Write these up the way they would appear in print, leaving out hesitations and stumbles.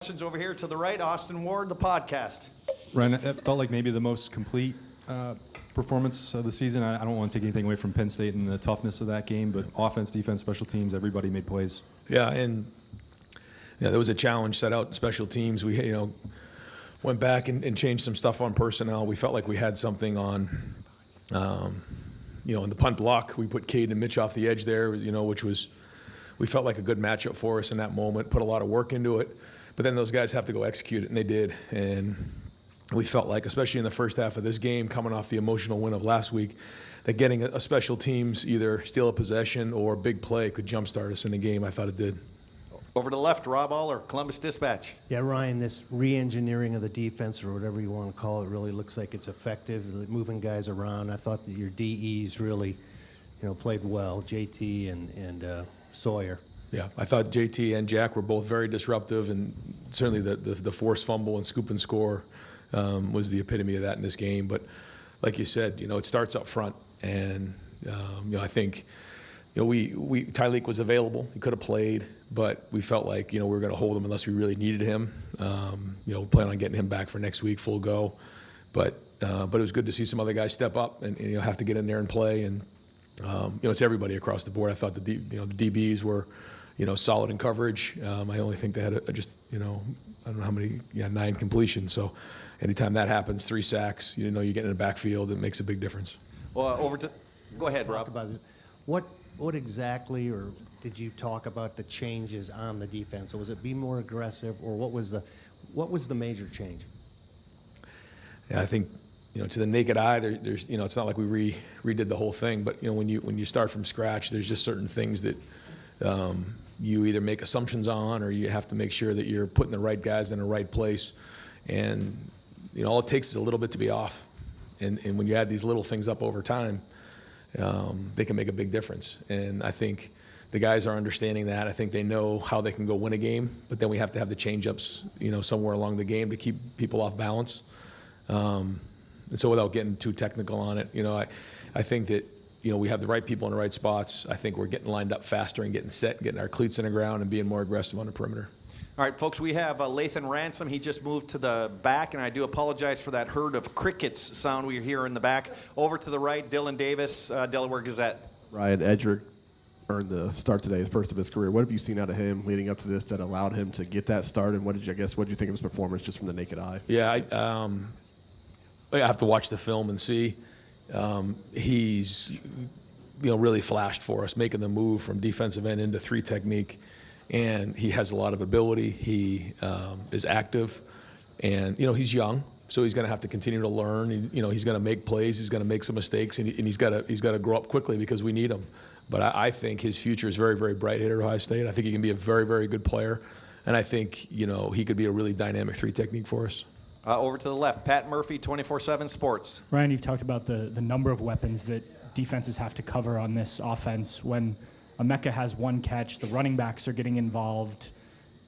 Questions over here to the right. Austin Ward, the podcast. Ryan, it felt like maybe the most complete performance of the season. I don't want to take anything away from Penn State and the toughness of that game, but offense, defense, special teams, everybody made plays. Yeah, and there was a challenge set out in special teams. We went back and changed some stuff on personnel. We felt like we had something on, in the punt block. We put Cade and Mitch off the edge there, which was, we felt like a good matchup for us in that moment, put a lot of work into it. But then those guys have to go execute it, and they did. And we felt like, especially in the first half of this game, coming off the emotional win of last week, that getting a special teams either steal a possession or a big play could jumpstart us in the game. I thought it did. Over to the left, Rob Aller, Columbus Dispatch. Yeah, Ryan, this re-engineering of the defense, or whatever you want to call it, really looks like it's effective, moving guys around. I thought that your DEs really, played well, JT and Sawyer. Yeah, I thought JT and Jack were both very disruptive, and certainly the forced fumble and scoop and score was the epitome of that in this game. But like you said, it starts up front, and I think Tyleek was available. He could have played, but we felt like we were going to hold him unless we really needed him. Plan on getting him back for next week, full go. But it was good to see some other guys step up and have to get in there and play. And it's everybody across the board. I thought the DBs were solid in coverage. I only think they had I don't know how many, 9 completions. So anytime that happens, 3 sacks, you get in the backfield, it makes a big difference. Well, go ahead, Rob. About it. What exactly, or did you talk about the changes on the defense? Or was it be more aggressive, or what was the major change? Yeah, I think to the naked eye, there's it's not like we redid the whole thing, but when you start from scratch, there's just certain things that you either make assumptions on, or you have to make sure that you're putting the right guys in the right place. And all it takes is a little bit to be off. And when you add these little things up over time, they can make a big difference. And I think the guys are understanding that. I think they know how they can go win a game, but then we have to have the change-ups, somewhere along the game to keep people off balance. And so without getting too technical on it, I think that we have the right people in the right spots. I think we're getting lined up faster and getting set, getting our cleats in the ground, and being more aggressive on the perimeter. All right, folks, we have Lathan Ransom. He just moved to the back, and I do apologize for that herd of crickets sound we hear in the back. Over to the right, Dylan Davis, Delaware Gazette. Ryan Edrick earned the start today, the first of his career. What have you seen out of him leading up to this that allowed him to get that start, and what did you think of his performance just from the naked eye? Yeah, I have to watch the film and see. He's really flashed for us, making the move from defensive end into 3 technique, and he has a lot of ability. He is active, and he's young, so he's going to have to continue to learn. He's going to make plays, he's going to make some mistakes, and he's got to grow up quickly because we need him. But I think his future is very, very bright here at Ohio State. I think he can be a very, very good player, and I think he could be a really dynamic 3 technique for us. Over to the left, Pat Murphy, 24/7 Sports. Ryan, you've talked about the number of weapons that defenses have to cover on this offense. When Emeka has 1 catch, the running backs are getting involved,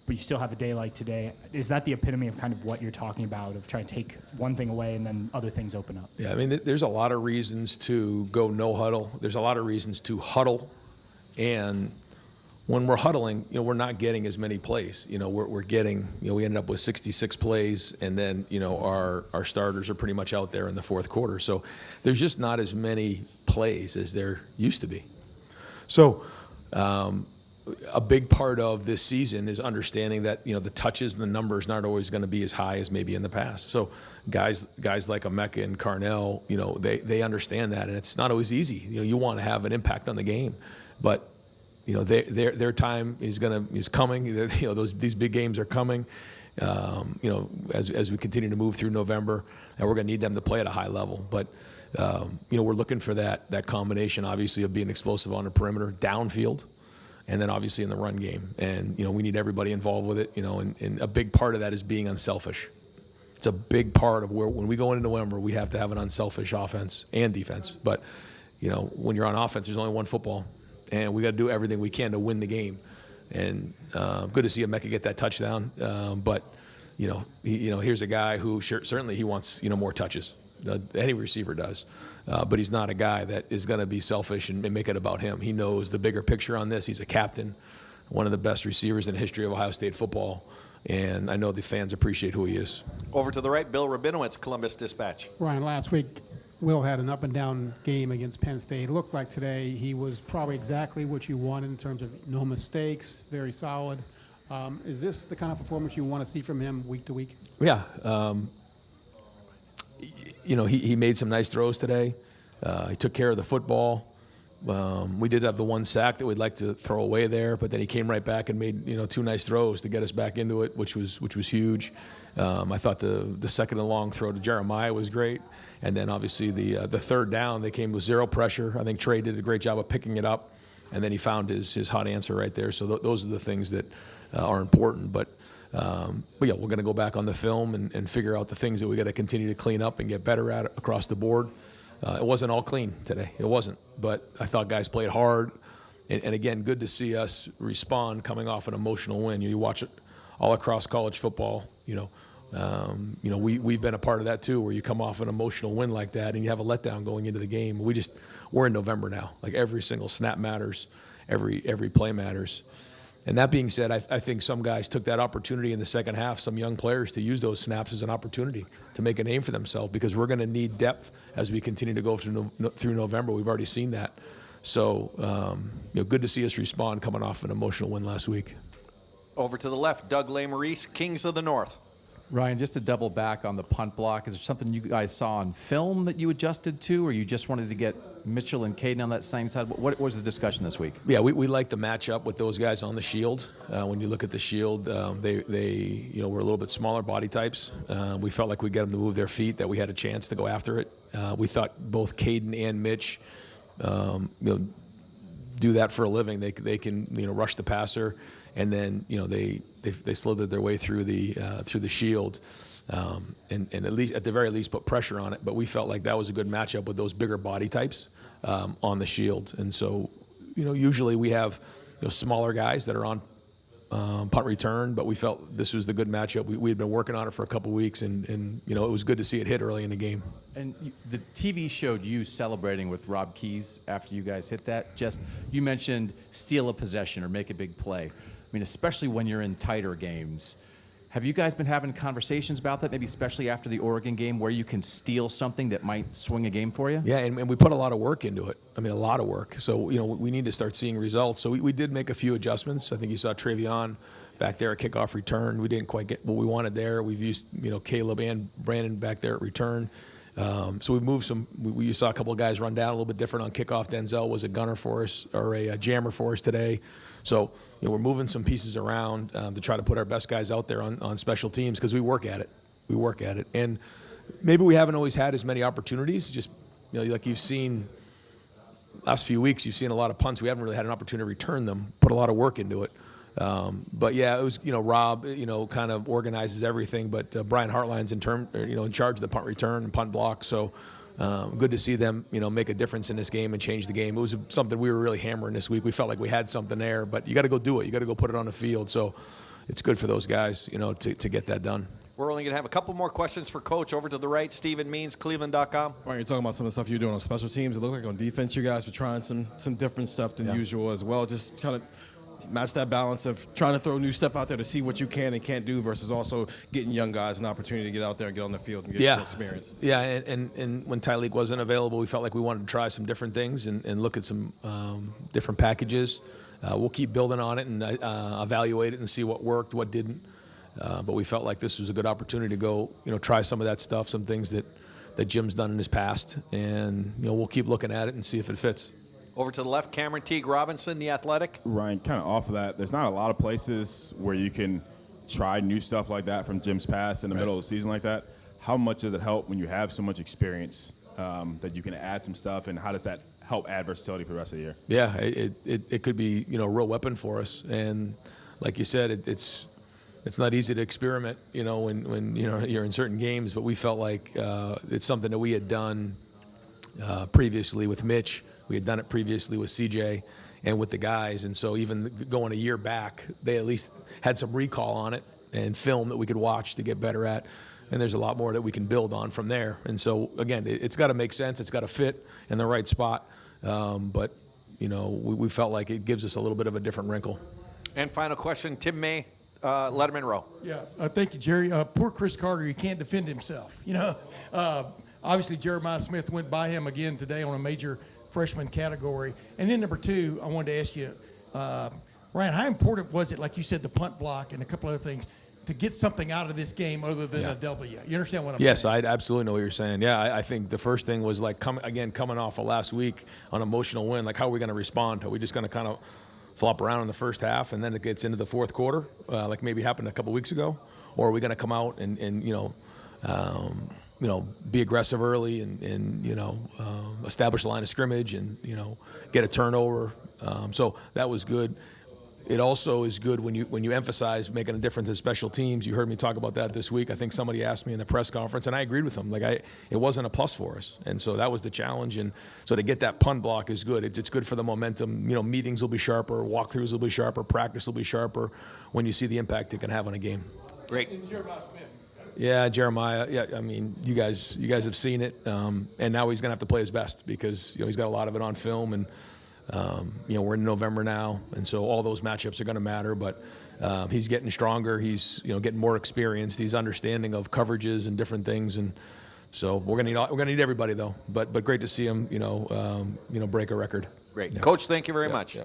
but you still have a day like today. Is that the epitome of kind of what you're talking about, of trying to take one thing away and then other things open up? Yeah, I mean, there's a lot of reasons to go no huddle. There's a lot of reasons to huddle, and when we're huddling, we're not getting as many plays. We're getting, we ended up with 66 plays, and then, our starters are pretty much out there in the 4th quarter. So there's just not as many plays as there used to be. So a big part of this season is understanding that, the touches and the numbers aren't always going to be as high as maybe in the past. So guys like Emeka and Carnell, they understand that, and it's not always easy. You want to have an impact on the game, but their time is coming. These big games are coming. As we continue to move through November, and we're going to need them to play at a high level. But we're looking for that combination, obviously, of being explosive on the perimeter, downfield, and then obviously in the run game. And we need everybody involved with it. And a big part of that is being unselfish. It's a big part of when we go into November, we have to have an unselfish offense and defense. But when you're on offense, there's only one football. And we got to do everything we can to win the game. And good to see Emeka get that touchdown. But here's a guy who certainly he wants more touches. Any receiver does. But he's not a guy that is going to be selfish and make it about him. He knows the bigger picture on this. He's a captain, one of the best receivers in the history of Ohio State football. and I know the fans appreciate who he is. Over to the right, Bill Rabinowitz, Columbus Dispatch. Ryan, last week, Will had an up-and-down game against Penn State. It looked like today he was probably exactly what you wanted in terms of no mistakes, very solid. Is this the kind of performance you want to see from him week to week? Yeah. He made some nice throws today. He took care of the football. We did have the one sack that we'd like to throw away there, but then he came right back and made 2 nice throws to get us back into it, which was huge. I thought the second and long throw to Jeremiah was great, and then obviously the third down they came with zero pressure. I think Trey did a great job of picking it up, and then he found his hot answer right there. So those are the things that are important. But yeah, we're going to go back on the film and figure out the things that we got to continue to clean up and get better at across the board. It wasn't all clean today. It wasn't. But I thought guys played hard. And again, good to see us respond coming off an emotional win. You watch it all across college football. We've been a part of that too, where you come off an emotional win like that and you have a letdown going into the game. We're in November now. Like every single snap matters. Every play matters. And that being said, I think some guys took that opportunity in the second half, some young players, to use those snaps as an opportunity to make a name for themselves, because we're going to need depth as we continue to go through November. We've already seen that. So, good to see us respond coming off an emotional win last week. Over to the left, Doug Lesmerises, Kings of the North. Ryan, just to double back on the punt block, is there something you guys saw on film that you adjusted to, or you just wanted to get Mitchell and Caden on that same side? What was the discussion this week? Yeah, we like the matchup with those guys on the shield. When you look at the shield, they were a little bit smaller body types. We felt like we'd get them to move their feet, that we had a chance to go after it. We thought both Caden and Mitch, do that for a living. They can rush the passer, and then they slithered their way through the shield, and at the very least put pressure on it. But we felt like that was a good matchup with those bigger body types on the shield. And so usually we have smaller guys that are on punt return, but we felt this was the good matchup. We had been working on it for a couple weeks, and it was good to see it hit early in the game. And the TV showed you celebrating with Rob Keys after you guys hit that. You mentioned steal a possession or make a big play. I mean, especially when you're in tighter games. Have you guys been having conversations about that, maybe especially after the Oregon game, where you can steal something that might swing a game for you? Yeah, and we put a lot of work into it. I mean, a lot of work. So, we need to start seeing results. So we did make a few adjustments. I think you saw Travion back there at kickoff return. We didn't quite get what we wanted there. We've used, Caleb and Brandon back there at return. So we've moved some. We saw a couple of guys run down a little bit different on kickoff. Denzel was a gunner for us, or a jammer for us today. So we're moving some pieces around to try to put our best guys out there on special teams, because we work at it. And maybe we haven't always had as many opportunities. Just like you've seen last few weeks, you've seen a lot of punts. We haven't really had an opportunity to return them. Put a lot of work into it. But yeah, it was Rob kind of organizes everything, but Brian Hartline's in charge of the punt return and punt block. So good to see them make a difference in this game and change the game. It was something we were really hammering this week. We felt like we had something there, but you got to go do it. You got to go put it on the field. So it's good for those guys to get that done. We're only going to have a couple more questions for Coach. Over to the right, Stephen Means, Cleveland.com. Right, you're talking about some of the stuff you're doing on special teams. It looked like on defense you guys were trying some different stuff than usual as well. Just kind of match that balance of trying to throw new stuff out there to see what you can and can't do, versus also getting young guys an opportunity to get out there and get on the field and get some experience. Yeah, and when Tyleek wasn't available, we felt like we wanted to try some different things and look at some different packages. We'll keep building on it and evaluate it and see what worked, what didn't. But we felt like this was a good opportunity to go, try some of that stuff, some things that Jim's done in his past, and we'll keep looking at it and see if it fits. Over to the left, Cameron Teague Robinson, The Athletic. Ryan, kind of off of that, there's not a lot of places where you can try new stuff like that from Jim's past in the middle of the season like that. How much does it help when you have so much experience that you can add some stuff, and how does that help add versatility for the rest of the year? Yeah, it could be a real weapon for us, and like you said, it's not easy to experiment when you're in certain games, but we felt like it's something that we had done previously with Mitch. We had done it previously with CJ and with the guys, and so even going a year back, they at least had some recall on it and film that we could watch to get better at, and there's a lot more that we can build on from there. And so again, it's got to make sense, it's got to fit in the right spot, but we felt like it gives us a little bit of a different wrinkle. And final question, Tim May, Letterman Row. Yeah, thank you, Jerry. Poor Chris Carter, he can't defend himself. Obviously Jeremiah Smith went by him again today on a major freshman category. And then number two, I wanted to ask you, Ryan, how important was it, like you said, the punt block and a couple other things, to get something out of this game other than a W? You understand what I'm saying? Yes, I absolutely know what you're saying. Yeah, I think the first thing was like coming off of last week on emotional win. Like, how are we going to respond? Are we just going to kind of flop around in the first half and then it gets into the fourth quarter, like maybe happened a couple weeks ago, or are we going to come out and be aggressive early and establish the line of scrimmage and get a turnover? So that was good. It also is good when you emphasize making a difference in special teams. You heard me talk about that this week. I think somebody asked me in the press conference, and I agreed with them. It wasn't a plus for us, and so that was the challenge. And so to get that punt block is good. It's good for the momentum. Meetings will be sharper, walkthroughs will be sharper, practice will be sharper when you see the impact it can have on a game. Great. Yeah, Jeremiah. Yeah, I mean, you guys have seen it, and now he's gonna have to play his best because he's got a lot of it on film and. We're in November now, and so all those matchups are going to matter. But he's getting stronger. He's getting more experienced. He's understanding of coverages and different things, and so we're going to need everybody though. But great to see him break a record. Great, Coach. Thank you very much. Yeah.